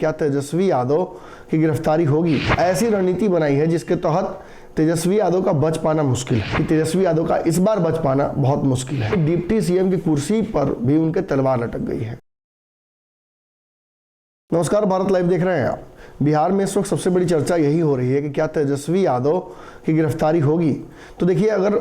क्या तेजस्वी यादव की गिरफ्तारी होगी। ऐसी रणनीति बनाई है जिसके तहत तेजस्वी यादव का बच पाना मुश्किल है, कि तेजस्वी यादव का इस बार बच पाना बहुत मुश्किल है। डिप्टी सीएम की कुर्सी पर भी उनके तलवार लटक गई है। नमस्कार, भारत लाइव देख रहे हैं आप। बिहार में इस वक्त सबसे बड़ी चर्चा यही हो रही है कि क्या तेजस्वी यादव की गिरफ्तारी होगी। तो देखिए, अगर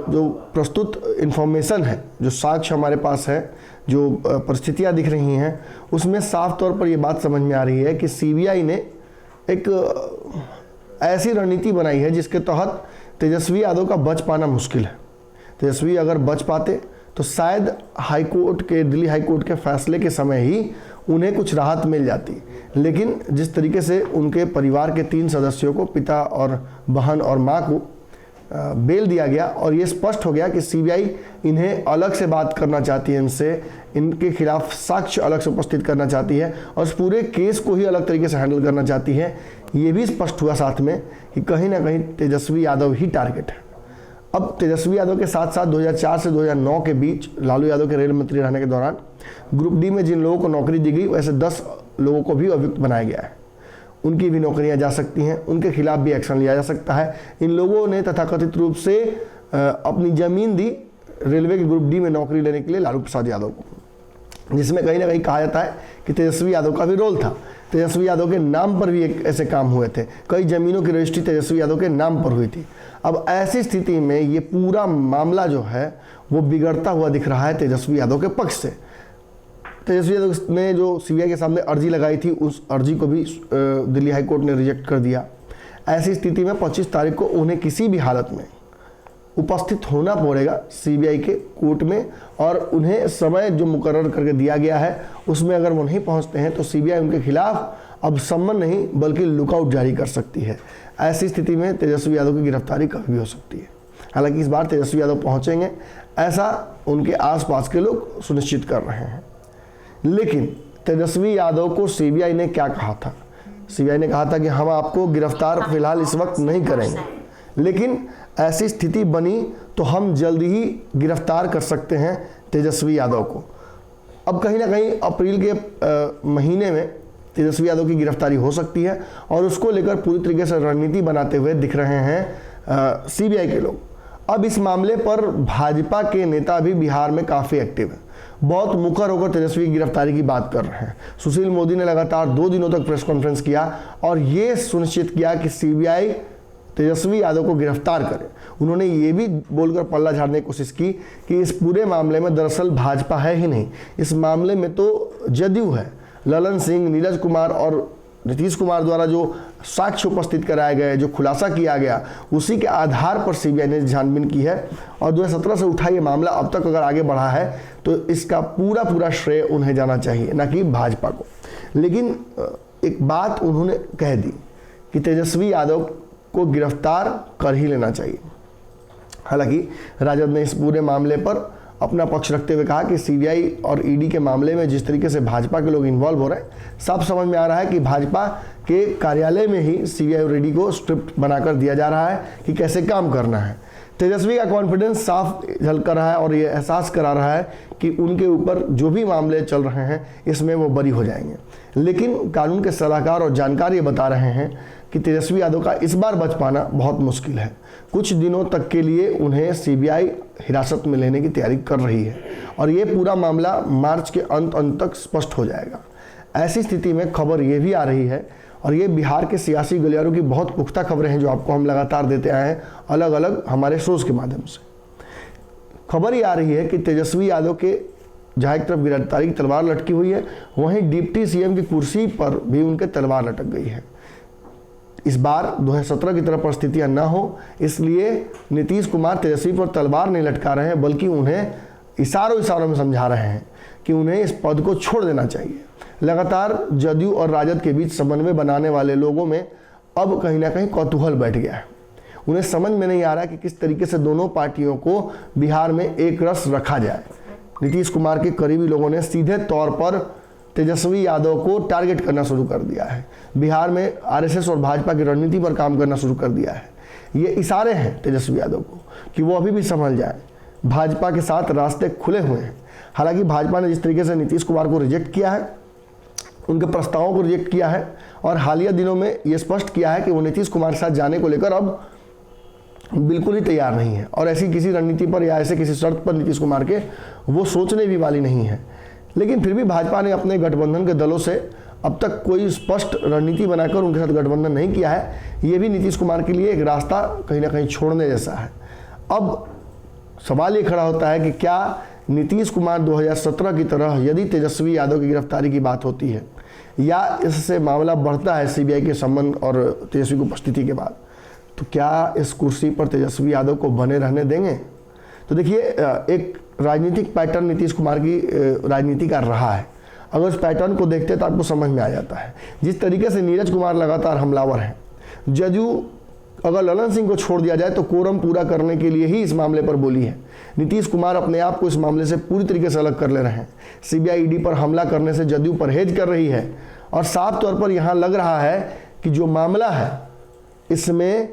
जो प्रस्तुत इन्फॉर्मेशन है, जो साक्ष्य हमारे पास है, जो परिस्थितियां दिख रही हैं, उसमें साफ तौर पर यह बात समझ में आ रही है कि सीबीआई ने एक ऐसी रणनीति बनाई है जिसके तहत तेजस्वी यादव का बच पाना मुश्किल है। तेजस्वी अगर बच पाते तो शायद दिल्ली हाईकोर्ट के फैसले के समय ही उन्हें कुछ राहत मिल जाती, लेकिन जिस तरीके से उनके परिवार के 3 सदस्यों को, पिता और बहन और मां को बेल दिया गया और ये स्पष्ट हो गया कि सीबीआई इन्हें अलग से बात करना चाहती है, इनके खिलाफ साक्ष्य अलग से उपस्थित करना चाहती है और इस पूरे केस को ही अलग तरीके से हैंडल करना चाहती है। ये भी स्पष्ट हुआ साथ में कि कहीं ना कहीं तेजस्वी यादव ही टारगेट है। अब तेजस्वी यादव के साथ साथ 2004 से 2009 के बीच लालू यादव के रेल मंत्री रहने के दौरान ग्रुप डी में जिन लोगों को नौकरी दी गई, वैसे 10 लोगों को भी अभियुक्त बनाया गया है। उनकी भी नौकरियां जा सकती हैं, उनके खिलाफ भी एक्शन लिया जा सकता है। इन लोगों ने तथाकथित रूप से अपनी जमीन दी रेलवे के ग्रुप डी में नौकरी लेने के लिए लालू प्रसाद यादव को, जिसमें कहीं ना कहीं कहा जाता है कि तेजस्वी यादव का भी रोल था। तेजस्वी यादव के नाम पर भी एक ऐसे काम हुए थे, कई जमीनों की रजिस्ट्री तेजस्वी यादव के नाम पर हुई थी। अब ऐसी स्थिति में ये पूरा मामला जो है वो बिगड़ता हुआ दिख रहा है तेजस्वी यादव के पक्ष से। तेजस्वी यादव ने जो सीबीआई के सामने अर्जी लगाई थी, उस अर्जी को भी दिल्ली हाईकोर्ट ने रिजेक्ट कर दिया। ऐसी स्थिति में 25 तारीख को उन्हें किसी भी हालत में उपस्थित होना पड़ेगा सीबीआई के कोर्ट में, और उन्हें समय जो मुकर्रर करके दिया गया है उसमें अगर वो नहीं पहुंचते हैं तो सीबीआई उनके खिलाफ अब सम्मन नहीं बल्कि लुकआउट जारी कर सकती है। ऐसी स्थिति में तेजस्वी यादव की गिरफ्तारी कभी भी हो सकती है। हालांकि इस बार तेजस्वी यादव पहुंचेंगे, ऐसा उनके आसपास के लोग सुनिश्चित कर रहे हैं। लेकिन तेजस्वी यादव को सीबीआई ने क्या कहा था? सीबीआई ने कहा था कि हम आपको गिरफ्तार फिलहाल इस वक्त नहीं करेंगे, लेकिन ऐसी स्थिति बनी तो हम जल्दी ही गिरफ्तार कर सकते हैं तेजस्वी यादव को। अब कहीं ना कहीं अप्रैल के महीने में तेजस्वी यादव की गिरफ्तारी हो सकती है और उसको लेकर पूरी तरीके से रणनीति बनाते हुए दिख रहे हैं सीबीआई के लोग। अब इस मामले पर भाजपा के नेता भी बिहार में काफ़ी एक्टिव हैं, बहुत मुखर होकर तेजस्वी की गिरफ्तारी की बात कर रहे हैं। सुशील मोदी ने लगातार 2 दिनों तक प्रेस कॉन्फ्रेंस किया और ये सुनिश्चित किया कि सीबीआई तेजस्वी यादव को गिरफ्तार करे। उन्होंने ये भी बोलकर पल्ला झाड़ने की कोशिश की कि इस पूरे मामले में दरअसल भाजपा है ही नहीं, इस मामले में तो जदयू है। ललन सिंह, नीरज कुमार और नीतीश कुमार द्वारा जो साक्ष्य उपस्थित कराए गए, जो खुलासा किया गया, उसी के आधार पर सीबीआई ने छानबीन की है और 2017 से उठा ये मामला अब तक अगर आगे बढ़ा है तो इसका पूरा श्रेय उन्हें जाना चाहिए, ना कि भाजपा को। लेकिन एक बात उन्होंने कह दी कि तेजस्वी यादव को गिरफ्तार कर ही लेना चाहिए। हालांकि राजद ने इस पूरे मामले पर अपना पक्ष रखते हुए कहा कि सीबीआई और ईडी के मामले में जिस तरीके से भाजपा के लोग इन्वॉल्व हो रहे हैं, साफ समझ में आ रहा है कि भाजपा के कार्यालय में ही सीबीआई और ईडी को स्क्रिप्ट बनाकर दिया जा रहा है कि कैसे काम करना है। तेजस्वी का कॉन्फिडेंस साफ झलक रहा है और ये एहसास करा रहा है कि उनके ऊपर जो भी मामले चल रहे हैं इसमें वो बरी हो जाएंगे। लेकिन कानून के सलाहकार और जानकार ये बता रहे हैं कि तेजस्वी यादव का इस बार बच पाना बहुत मुश्किल है। कुछ दिनों तक के लिए उन्हें सीबीआई हिरासत में लेने की तैयारी कर रही है और ये पूरा मामला मार्च के अंत तक स्पष्ट हो जाएगा। ऐसी स्थिति में खबर ये भी आ रही है, और ये बिहार के सियासी गलियारों की बहुत पुख्ता खबरें हैं जो आपको हम लगातार देते आए हैं अलग अलग हमारे शोज के माध्यम से। खबर ये आ रही है कि तेजस्वी यादव के जहाँ एक तरफ गिरफ्तारी की तलवार लटकी हुई है, वहीं डिप्टी सीएम की कुर्सी पर भी उनके तलवार लटक गई है। इस बार 2017 की तरह परिस्थितियां ना हो, इसलिए नीतीश कुमार तेजस्वी पर तलवार नहीं लटका रहे हैं बल्कि उन्हें इशारों में समझा रहे हैं कि उन्हें इस पद को छोड़ देना चाहिए। लगातार जदयू और राजद के बीच समन्वय बनाने वाले लोगों में अब कहीं ना कहीं कौतूहल बैठ गया है। उन्हें समझ में नहीं आ रहा कि किस तरीके से दोनों पार्टियों को बिहार में एक रस रखा जाए। नीतीश कुमार के करीबी लोगों ने सीधे तौर पर तेजस्वी यादव को टारगेट करना शुरू कर दिया है। बिहार में आरएसएस और भाजपा की रणनीति पर काम करना शुरू कर दिया है। ये इशारे हैं तेजस्वी यादव को कि वो अभी भी संभल जाए। भाजपा के साथ रास्ते खुले हुए हैं। हालांकि भाजपा ने जिस तरीके से नीतीश कुमार को रिजेक्ट किया है, उनके प्रस्तावों को रिजेक्ट किया है और हालिया दिनों में ये स्पष्ट किया है कि वो नीतीश कुमार के साथ जाने को लेकर अब बिल्कुल ही तैयार नहीं है और ऐसी किसी रणनीति पर या ऐसे किसी शर्त पर नीतीश कुमार के वो सोचने भी वाली नहीं है। लेकिन फिर भी भाजपा ने अपने गठबंधन के दलों से अब तक कोई स्पष्ट रणनीति बनाकर उनके साथ गठबंधन नहीं किया है। ये भी नीतीश कुमार के लिए एक रास्ता कहीं ना कहीं छोड़ने जैसा है। अब सवाल ये खड़ा होता है कि क्या नीतीश कुमार 2017 की तरह यदि तेजस्वी यादव की गिरफ्तारी की बात होती है या इससे मामला बढ़ता है सीबीआई के संबंध और तेजस्वी की उपस्थिति के बाद, तो क्या इस कुर्सी पर तेजस्वी यादव को बने रहने देंगे? तो देखिए, एक राजनीतिक पैटर्न नीतीश कुमार की राजनीति का रहा है। अगर उस पैटर्न को देखते तो आपको समझ में आ जाता है। जिस तरीके से नीरज कुमार लगातार हमलावर हैं, जदयू अगर ललन सिंह को छोड़ दिया जाए तो कोरम पूरा करने के लिए ही इस मामले पर बोली है। नीतीश कुमार अपने आप को इस मामले से पूरी तरीके से अलग कर ले रहे हैं। सीबीआई ईडी पर हमला करने से जदयू परहेज कर रही है और साफ तौर पर यहाँ लग रहा है कि जो मामला है इसमें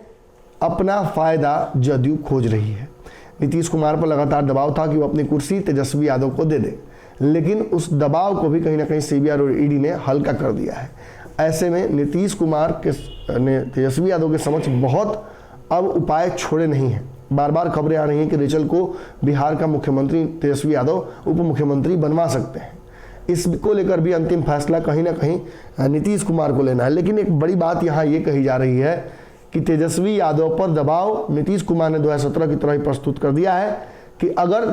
अपना फायदा जदयू खोज रही है। नीतीश कुमार पर लगातार दबाव था कि वो अपनी कुर्सी तेजस्वी यादव को दे दे, लेकिन उस दबाव को भी कहीं ना कहीं सीबीआई और ईडी ने हल्का कर दिया है। ऐसे में नीतीश कुमार ने तेजस्वी यादव के समक्ष बहुत अब उपाय छोड़े नहीं हैं। बार बार खबरें आ रही हैं कि रिचल को बिहार का मुख्यमंत्री तेजस्वी यादव उप मुख्यमंत्री बनवा सकते हैं। इसको लेकर भी अंतिम फैसला कहीं ना कहीं नीतीश कुमार को लेना है। लेकिन एक बड़ी बात यहाँ ये कही जा रही है कि तेजस्वी यादव पर दबाव नीतीश कुमार ने 2017 की तरह ही प्रस्तुत कर दिया है कि अगर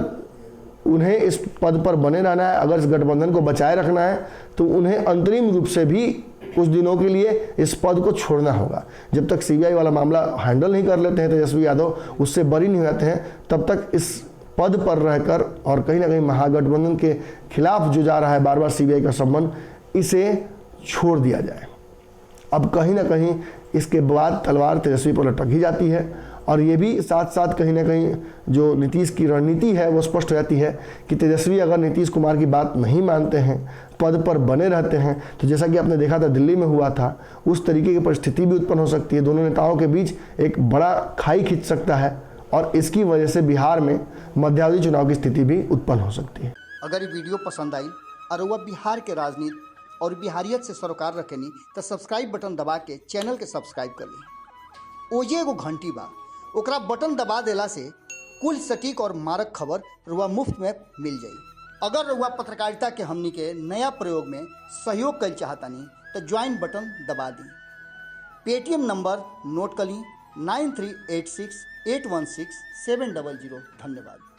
उन्हें इस पद पर बने रहना है, अगर इस गठबंधन को बचाए रखना है, तो उन्हें अंतरिम रूप से भी कुछ दिनों के लिए इस पद को छोड़ना होगा। जब तक सीबीआई वाला मामला हैंडल नहीं कर लेते हैं तेजस्वी यादव, उससे बरी नहीं होते हैं, तब तक इस पद पर रहकर और कहीं ना कहीं महागठबंधन के खिलाफ जो जा रहा है बार बार सीबीआई का संबंध, इसे छोड़ दिया जाए। अब कहीं ना कहीं इसके बाद तलवार तेजस्वी पर लटक ही जाती है और ये भी साथ साथ कहीं ना कहीं जो नीतीश की रणनीति है वो स्पष्ट हो जाती है कि तेजस्वी अगर नीतीश कुमार की बात नहीं मानते हैं, पद पर बने रहते हैं, तो जैसा कि आपने देखा था दिल्ली में हुआ था, उस तरीके की परिस्थिति भी उत्पन्न हो सकती है। दोनों नेताओं के बीच एक बड़ा खाई खिंच सकता है और इसकी वजह से बिहार में मध्यावधि चुनाव की स्थिति भी उत्पन्न हो सकती है। अगर ये वीडियो पसंद आई और वह बिहार के राजनीति और बिहारियत से सरोकार रखेनी तो सब्सक्राइब बटन दबा के चैनल के सब्सक्राइब कर ली। ओजे एगो घंटी बा, ओकरा बटन दबा देला से कुल सटीक और मारक खबर रुआ मुफ्त में मिल जाई। अगर रुआ पत्रकारिता के हमनी के नया प्रयोग में सहयोग कर चाहतानी तो ज्वाइन बटन दबा दी। पेटीएम नंबर नोट कर ली 9386816700। धन्यवाद।